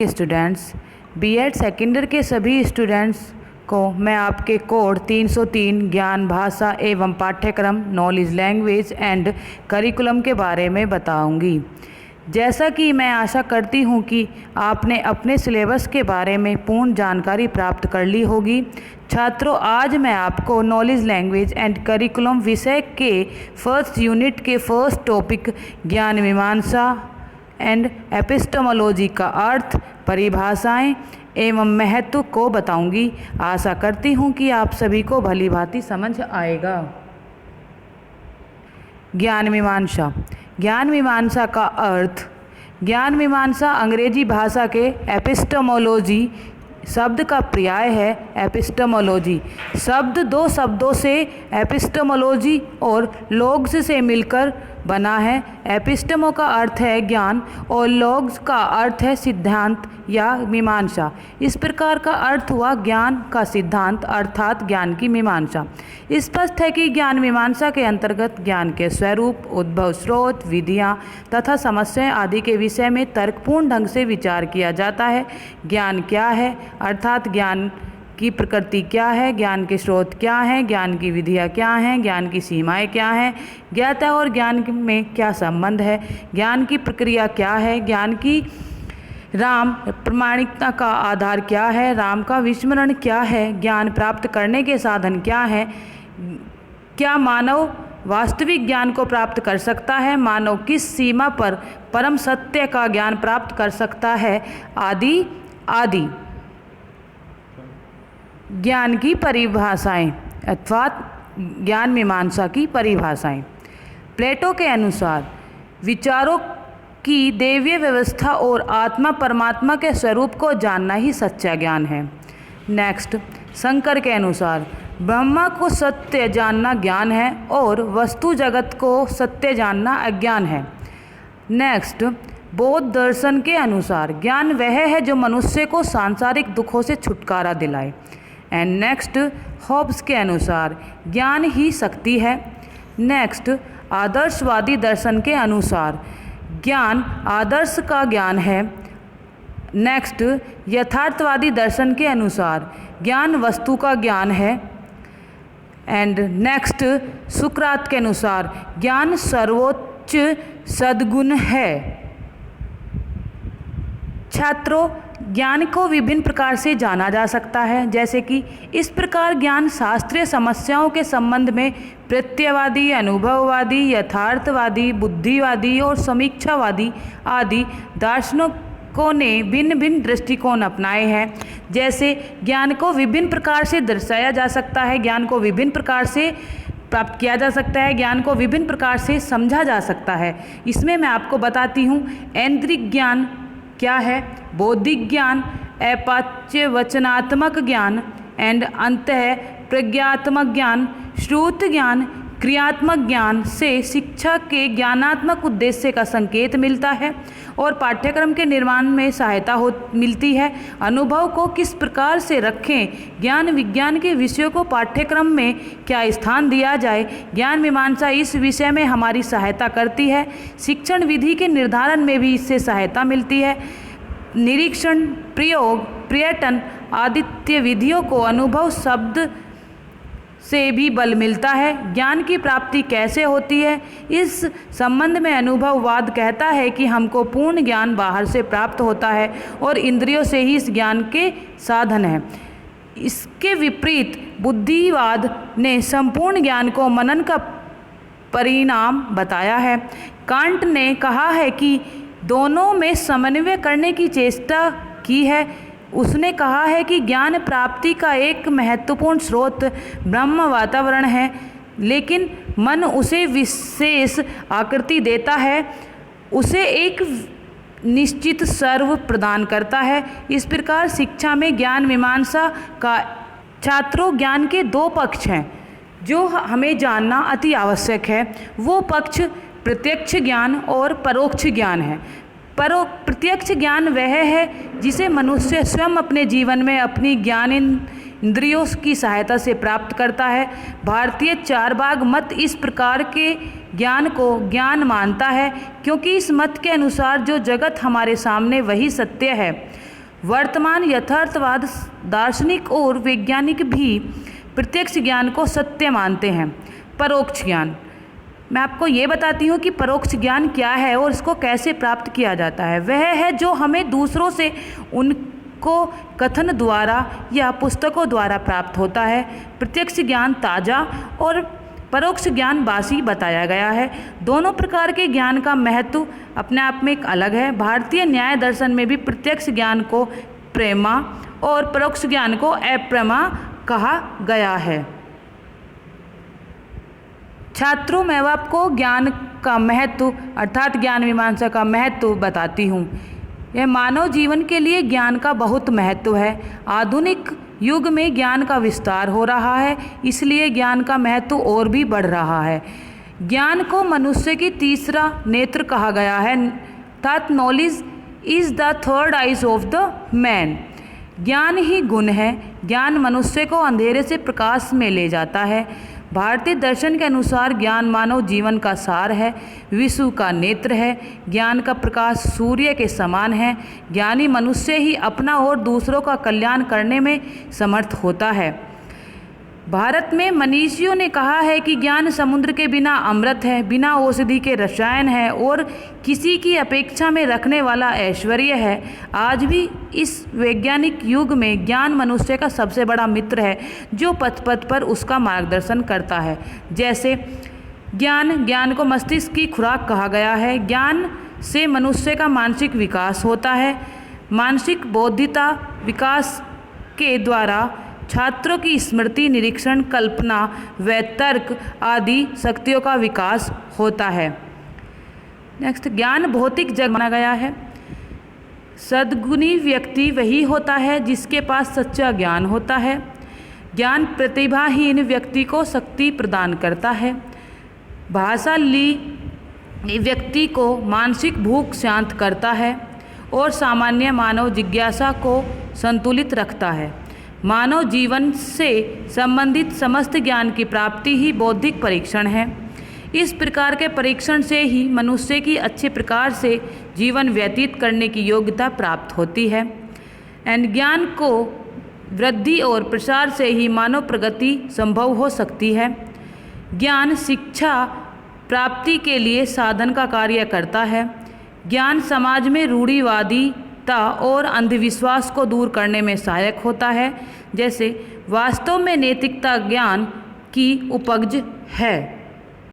Students, BEd second year के सभी students को मैं आपके कोड 303 ज्ञान भाषा एवं पाठ्यक्रम नॉलेज लैंग्वेज एंड करिकुलम के बारे में बताऊंगी। जैसा कि मैं आशा करती हूं कि आपने अपने सिलेबस के बारे में पूर्ण जानकारी प्राप्त कर ली होगी। छात्रों, आज मैं आपको नॉलेज लैंग्वेज एंड करिकुलम विषय के फर्स्ट यूनिट के फर्स्ट टॉपिक ज्ञान मीमांसा एंड एपिस्टेमोलॉजी का अर्थ, परिभाषाएं एवं महत्व को बताऊंगी। आशा करती हूं कि आप सभी को भली भांति समझ आएगा। ज्ञान मीमांसा। ज्ञान मीमांसा का अर्थ। ज्ञान मीमांसा अंग्रेजी भाषा के एपिस्टेमोलॉजी शब्द का पर्याय है। एपिस्टेमोलॉजी शब्द दो शब्दों से एपिस्टेमोलॉजी और लॉग्स से मिलकर बना है। एपिस्टेमो का अर्थ है ज्ञान और लॉग्स का अर्थ है सिद्धांत या मीमांसा। इस प्रकार का अर्थ हुआ ज्ञान का सिद्धांत अर्थात ज्ञान की मीमांसा। स्पष्ट है कि ज्ञान मीमांसा के अंतर्गत ज्ञान के स्वरूप, उद्भव स्रोत, विधियाँ तथा समस्याएं आदि के विषय में तर्कपूर्ण ढंग से विचार किया जाता है। ज्ञान क्या है अर्थात ज्ञान की प्रकृति क्या है, ज्ञान के स्रोत क्या हैं, ज्ञान की विधियाँ क्या हैं, ज्ञान की सीमाएं क्या हैं, ज्ञाता और ज्ञान में क्या संबंध है, ज्ञान की प्रक्रिया क्या है, ज्ञान की राम प्रमाणिकता का आधार क्या है, राम का विस्मरण क्या है, ज्ञान प्राप्त करने के साधन क्या है, क्या मानव वास्तविक ज्ञान को प्राप्त कर सकता है, मानव किस सीमा पर परम सत्य का ज्ञान प्राप्त कर सकता है, आदि आदि। ज्ञान की परिभाषाएं अथवा ज्ञान मीमांसा की परिभाषाएं। प्लेटो के अनुसार विचारों की दैवीय व्यवस्था और आत्मा परमात्मा के स्वरूप को जानना ही सच्चा ज्ञान है। नेक्स्ट, शंकर के अनुसार ब्रह्मा को सत्य जानना ज्ञान है और वस्तु जगत को सत्य जानना अज्ञान है। नेक्स्ट, बौद्ध दर्शन के अनुसार ज्ञान वह है जो मनुष्य को सांसारिक दुखों से छुटकारा दिलाए। एंड नेक्स्ट, हॉब्स के अनुसार ज्ञान ही शक्ति है। नेक्स्ट, आदर्शवादी दर्शन के अनुसार ज्ञान आदर्श का ज्ञान है। नेक्स्ट, यथार्थवादी दर्शन के अनुसार ज्ञान वस्तु का ज्ञान है। एंड नेक्स्ट, सुकरात के अनुसार ज्ञान सर्वोच्च सद्गुण है। छात्रों, ज्ञान को विभिन्न प्रकार से जाना जा सकता है, जैसे कि इस प्रकार ज्ञान शास्त्रीय समस्याओं के संबंध में प्रत्ययवादी, अनुभववादी, यथार्थवादी, बुद्धिवादी और समीक्षावादी आदि दार्शनिकों ने भिन्न भिन्न दृष्टिकोण अपनाए हैं। जैसे ज्ञान को विभिन्न प्रकार से दर्शाया जा सकता है, ज्ञान को विभिन्न प्रकार से प्राप्त किया जा सकता है, ज्ञान को विभिन्न प्रकार से समझा जा सकता है। इसमें मैं आपको बताती हूँ ऐन्द्रिक ज्ञान क्या है, बौद्धिक ज्ञान, अपाच्य वचनात्मक ज्ञान एंड अंतः प्रज्ञात्मक ज्ञान, श्रुत ज्ञान, क्रियात्मक ज्ञान से शिक्षा के ज्ञानात्मक उद्देश्य का संकेत मिलता है और पाठ्यक्रम के निर्माण में सहायता मिलती है। अनुभव को किस प्रकार से रखें, ज्ञान विज्ञान के विषयों को पाठ्यक्रम में क्या स्थान दिया जाए, ज्ञान मीमांसा इस विषय में हमारी सहायता करती है। शिक्षण विधि के निर्धारण में भी इससे सहायता मिलती है। निरीक्षण, प्रयोग, पर्यटन आदित्य विधियों को अनुभव शब्द से भी बल मिलता है। ज्ञान की प्राप्ति कैसे होती है, इस संबंध में अनुभववाद कहता है कि हमको पूर्ण ज्ञान बाहर से प्राप्त होता है और इंद्रियों से ही इस ज्ञान के साधन है। इसके विपरीत बुद्धिवाद ने संपूर्ण ज्ञान को मनन का परिणाम बताया है। कांट ने कहा है कि दोनों में समन्वय करने की चेष्टा की है। उसने कहा है कि ज्ञान प्राप्ति का एक महत्वपूर्ण स्रोत ब्रह्म वातावरण है, लेकिन मन उसे विशेष आकृति देता है, उसे एक निश्चित सर्व प्रदान करता है। इस प्रकार शिक्षा में ज्ञान मीमांसा का छात्रों ज्ञान के दो पक्ष हैं जो हमें जानना अति आवश्यक है। वो पक्ष प्रत्यक्ष ज्ञान और परोक्ष ज्ञान है। प्रत्यक्ष ज्ञान वह है जिसे मनुष्य स्वयं अपने जीवन में अपनी ज्ञान इंद्रियों की सहायता से प्राप्त करता है। भारतीय चारवाक मत इस प्रकार के ज्ञान को ज्ञान मानता है, क्योंकि इस मत के अनुसार जो जगत हमारे सामने वही सत्य है। वर्तमान यथार्थवाद दार्शनिक और वैज्ञानिक भी प्रत्यक्ष ज्ञान को सत्य मानते हैं। परोक्ष ज्ञान, मैं आपको ये बताती हूँ कि परोक्ष ज्ञान क्या है और इसको कैसे प्राप्त किया जाता है। वह है जो हमें दूसरों से उनको कथन द्वारा या पुस्तकों द्वारा प्राप्त होता है। प्रत्यक्ष ज्ञान ताज़ा और परोक्ष ज्ञान बासी बताया गया है। दोनों प्रकार के ज्ञान का महत्व अपने आप में एक अलग है। भारतीय न्याय दर्शन में भी प्रत्यक्ष ज्ञान को प्रेमा और परोक्ष ज्ञान को अप्रमा कहा गया है। छात्रों, मैं आपको ज्ञान का महत्व अर्थात ज्ञान मीमांसा का महत्व बताती हूँ। यह मानव जीवन के लिए ज्ञान का बहुत महत्व है। आधुनिक युग में ज्ञान का विस्तार हो रहा है, इसलिए ज्ञान का महत्व और भी बढ़ रहा है। ज्ञान को मनुष्य की तीसरा नेत्र कहा गया है, अर्थात knowledge is the third eyes of the man. ज्ञान ही गुण है। ज्ञान मनुष्य को अंधेरे से प्रकाश में ले जाता है। भारतीय दर्शन के अनुसार ज्ञान मानव जीवन का सार है, विश्व का नेत्र है। ज्ञान का प्रकाश सूर्य के समान है। ज्ञानी मनुष्य ही अपना और दूसरों का कल्याण करने में समर्थ होता है। भारत में मनीषियों ने कहा है कि ज्ञान समुद्र के बिना अमृत है, बिना औषधि के रसायन है और किसी की अपेक्षा में रखने वाला ऐश्वर्य है। आज भी इस वैज्ञानिक युग में ज्ञान मनुष्य का सबसे बड़ा मित्र है, जो पथ पथ पर उसका मार्गदर्शन करता है। जैसे ज्ञान को मस्तिष्क की खुराक कहा गया है। ज्ञान से मनुष्य का मानसिक विकास होता है। मानसिक बौद्धिकता विकास के द्वारा छात्रों की स्मृति, निरीक्षण, कल्पना व तर्क आदि शक्तियों का विकास होता है। नेक्स्ट, ज्ञान भौतिक जग माना गया है। सद्गुणी व्यक्ति वही होता है जिसके पास सच्चा ज्ञान होता है। ज्ञान प्रतिभाहीन व्यक्ति को शक्ति प्रदान करता है। भाषाली व्यक्ति को मानसिक भूख शांत करता है और सामान्य मानव जिज्ञासा को संतुलित रखता है। मानव जीवन से संबंधित समस्त ज्ञान की प्राप्ति ही बौद्धिक परीक्षण है। इस प्रकार के परीक्षण से ही मनुष्य की अच्छे प्रकार से जीवन व्यतीत करने की योग्यता प्राप्त होती है। एंड ज्ञान को वृद्धि और प्रसार से ही मानव प्रगति संभव हो सकती है। ज्ञान शिक्षा प्राप्ति के लिए साधन का कार्य करता है। ज्ञान समाज में रूढ़िवादिता और अंधविश्वास को दूर करने में सहायक होता है। जैसे वास्तव में नैतिकता ज्ञान की उपज है।